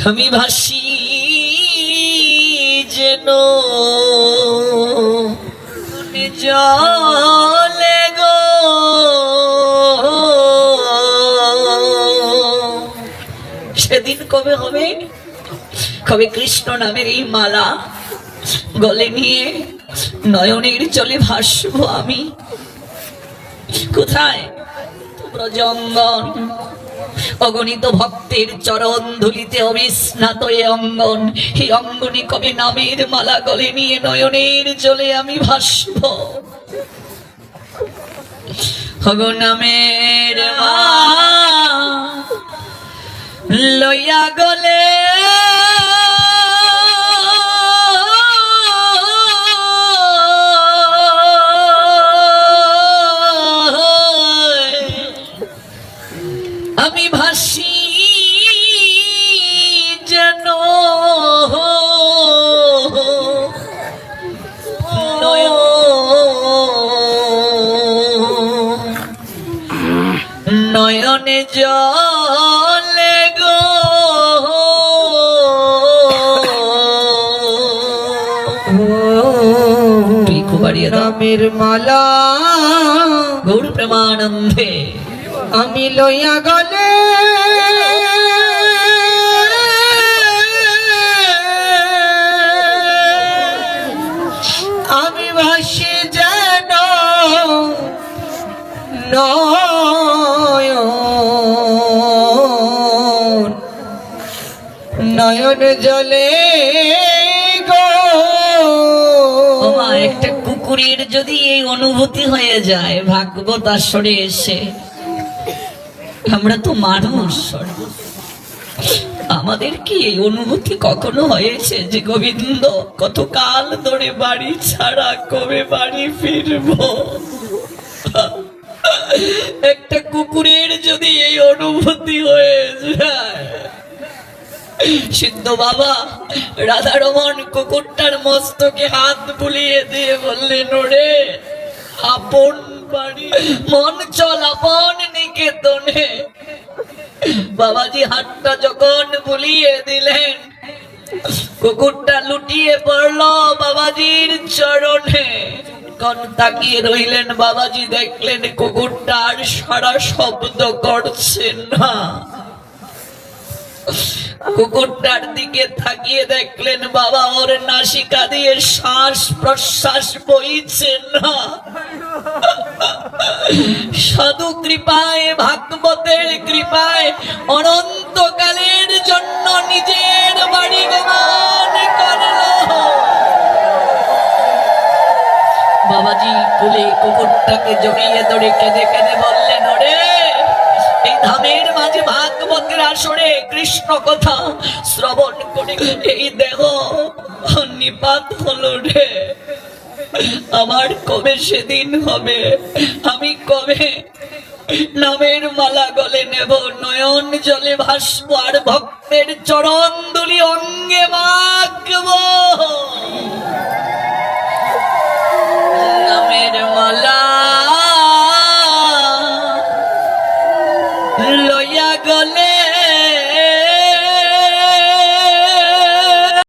আমি ভাসি যেন জলে গো, সেদিন কবে হবে? কবে কৃষ্ণ নামের এই মালা গলে নিয়ে নয়নের জলে ভাসবো আমি? কোথায়? ব্রজঙ্গন, অগণিত ভক্তের চরণ ধুলিতে অবিস্নাত এ অঙ্গন। এই অঙ্গনে কবে নামের মালা গলে নিয়ে নয়নের জলে আমি ভাসবো? হগো নামের লইয়া গলে আমি ভাসি যেন নয়নে জলে গো, নামের মালা গৌর প্রেমানন্দে আমি লইয়া গলে আমি ভাসি যেন নয়ন জলে গো। একটা কুকুরের যদি এই অনুভূতি হয়ে যায় ভাগবত আসরে এসে, আমরা তো মানুষ, আমাদের কি এই অনুভূতি কখনো হয়েছে যে গোবিন্দ কতকাল ধরে বাড়ি ছাড়া, কবে বাড়ি ফিরবো? একটা কুকুরের যদি এই অনুভূতি হয়ে যায়, সিদ্ধ বাবা রাধারমণ কুকুরটার মস্তকে হাত বুলিয়ে দিয়ে বললেন, ওরে আপন বাড়ি, মন চল আপন নিকেতনে। বাবাজি হাতটা যখন বুলিয়ে দিলেন, কুকুরটা লুটিয়ে পড়লো বাবাজির চরণে। কোন তাকিয়ে রইলেন, বাবাজি দেখলেন কুকুরটা আর সারা শব্দ করছে না। কুকুরটার দিকে তাকিয়ে দেখলেন বাবা ওর নাসিকা দিয়ে শ্বাস প্রশ্বাস বইছে না। সাধু কৃপায়, ভাগবতের কৃপায় অনন্তকালের জন্য নিজের বাড়ি গমন করল। বাবাজি কোলে কুকুরটাকে জড়িয়ে ধরে কেঁদে কেঁদে বললেন, ওরে এই ধামের মাঝে ভাগবতের আসরে কৃষ্ণ কথা শ্রবণ করে এই দেহ নিপাত হলো রে। আমার কবে সেদিন হবে? আমি কবে নামের মালা গলে নেব, নয়ন জলে ভাসবো আর ভক্তের চরণ দুলি অঙ্গে মাখবো?